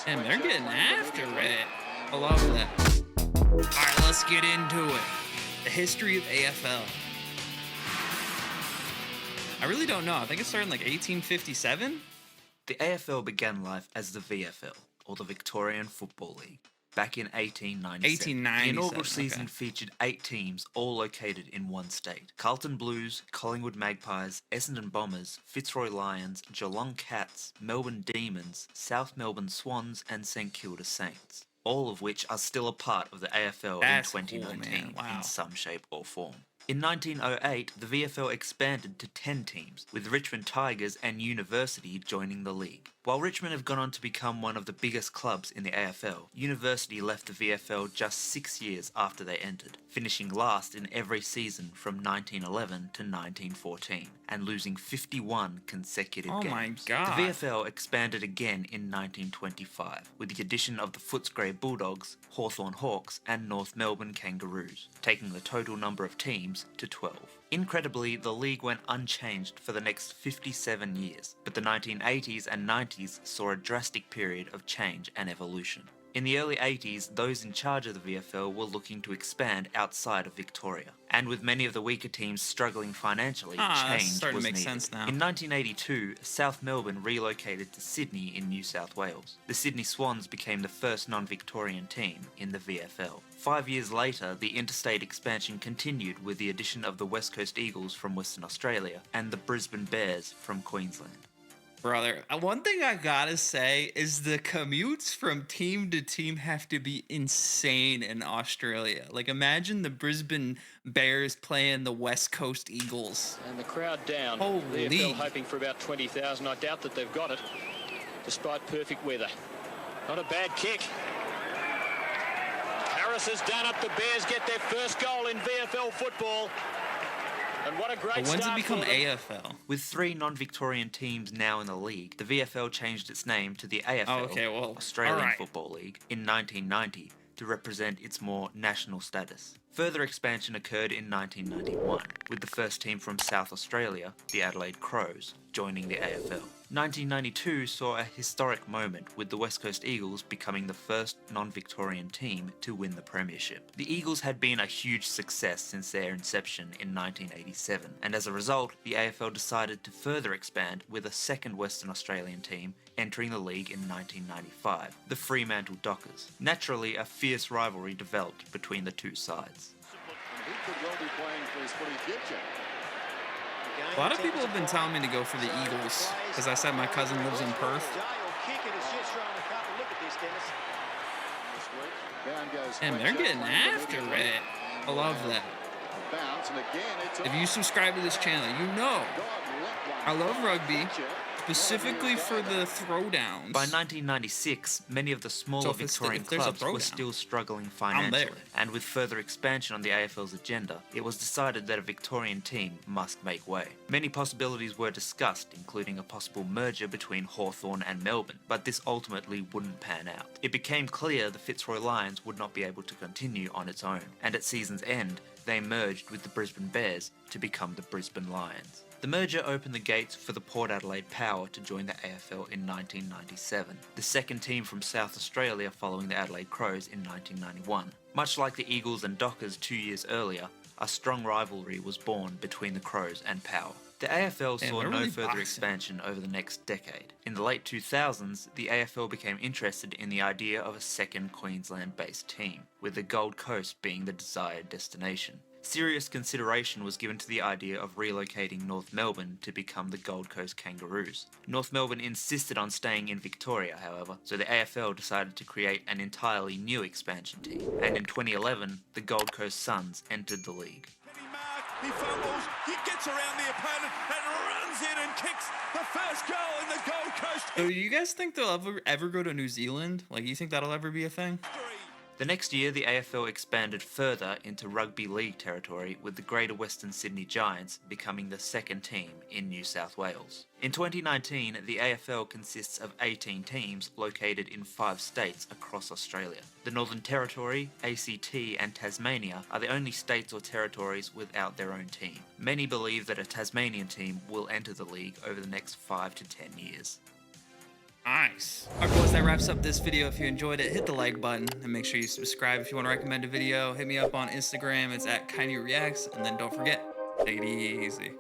And they're getting after it. I love that. All right, let's get into it. The history of AFL. I really don't know. I think it started in like 1857. The AFL began life as the VFL, or the Victorian Football League, back in 1897. The inaugural season featured 8 teams, all located in one state. Carlton Blues, Collingwood Magpies, Essendon Bombers, Fitzroy Lions, Geelong Cats, Melbourne Demons, South Melbourne Swans, and St Kilda Saints, all of which are still a part of the AFL in 2019 in some shape or form. In 1908, the VFL expanded to 10 teams, with Richmond Tigers and University joining the league. While Richmond have gone on to become one of the biggest clubs in the AFL, University left the VFL just 6 years after they entered, finishing last in every season from 1911 to 1914, and losing 51 consecutive games. Oh my God. The VFL expanded again in 1925, with the addition of the Footscray Bulldogs, Hawthorn Hawks, and North Melbourne Kangaroos, taking the total number of teams to 12. Incredibly, the league went unchanged for the next 57 years, but the 1980s and 90s saw a drastic period of change and evolution. In the early 80s, those in charge of the VFL were looking to expand outside of Victoria, and with many of the weaker teams struggling financially, change was needed. Sense now. In 1982, South Melbourne relocated to Sydney in New South Wales. The Sydney Swans became the first non-Victorian team in the VFL. 5 years later, the interstate expansion continued with the addition of the West Coast Eagles from Western Australia and the Brisbane Bears from Queensland. Brother, one thing I gotta say is the commutes from team to team have to be insane in Australia. Like, imagine the Brisbane Bears playing the West Coast Eagles. And the crowd down. Holy. The AFL hoping for about 20,000. I doubt that they've got it, despite perfect weather. Not a bad kick. Harris has done it. The Bears get their first goal in VFL football. And what a great But when's it start become for them. AFL? With 3 non-Victorian teams now in the league, the VFL changed its name to the AFL, Australian Football League, in 1990 to represent its more national status. Further expansion occurred in 1991, with the first team from South Australia, the Adelaide Crows, joining the AFL. 1992 saw a historic moment, with the West Coast Eagles becoming the first non-Victorian team to win the premiership. The Eagles had been a huge success since their inception in 1987, and as a result, the AFL decided to further expand with a second Western Australian team entering the league in 1995, the Fremantle Dockers. Naturally, a fierce rivalry developed between the two sides. He could well be playing for his footy future. A lot of people have been telling me to go for the Eagles, because I said my cousin lives in Perth. And they're getting after it. I love that. If you subscribe to this channel, you know I love rugby, specifically for the throwdowns. By 1996, many of the smaller Victorian clubs were still struggling financially, and with further expansion on the AFL's agenda, it was decided that a Victorian team must make way. Many possibilities were discussed, including a possible merger between Hawthorn and Melbourne, but this ultimately wouldn't pan out. It became clear the Fitzroy Lions would not be able to continue on its own, and at season's end, they merged with the Brisbane Bears to become the Brisbane Lions. The merger opened the gates for the Port Adelaide Power to join the AFL in 1997, the second team from South Australia following the Adelaide Crows in 1991. Much like the Eagles and Dockers 2 years earlier, a strong rivalry was born between the Crows and Power. The AFL saw no further expansion over the next decade. In the late 2000s, the AFL became interested in the idea of a second Queensland-based team, with the Gold Coast being the desired destination. Serious consideration was given to the idea of relocating North Melbourne to become the Gold Coast Kangaroos. North Melbourne insisted on staying in Victoria, however, so the AFL decided to create an entirely new expansion team, and in 2011, the Gold Coast Suns entered the league. He fumbles, he gets around the opponent and runs in and kicks the first goal in the Gold Coast. So you guys think they'll ever go to New Zealand? Like, you think that'll ever be a thing? The next year, the AFL expanded further into rugby league territory, with the Greater Western Sydney Giants becoming the second team in New South Wales. In 2019, the AFL consists of 18 teams located in 5 states across Australia. The Northern Territory, ACT and Tasmania are the only states or territories without their own team. Many believe that a Tasmanian team will enter the league over the next 5 to 10 years. Nice. All right, boys, that wraps up this video. If you enjoyed it, hit the like button and make sure you subscribe. If you want to recommend a video, hit me up on Instagram. It's @KinyReacts. And then don't forget, take it easy.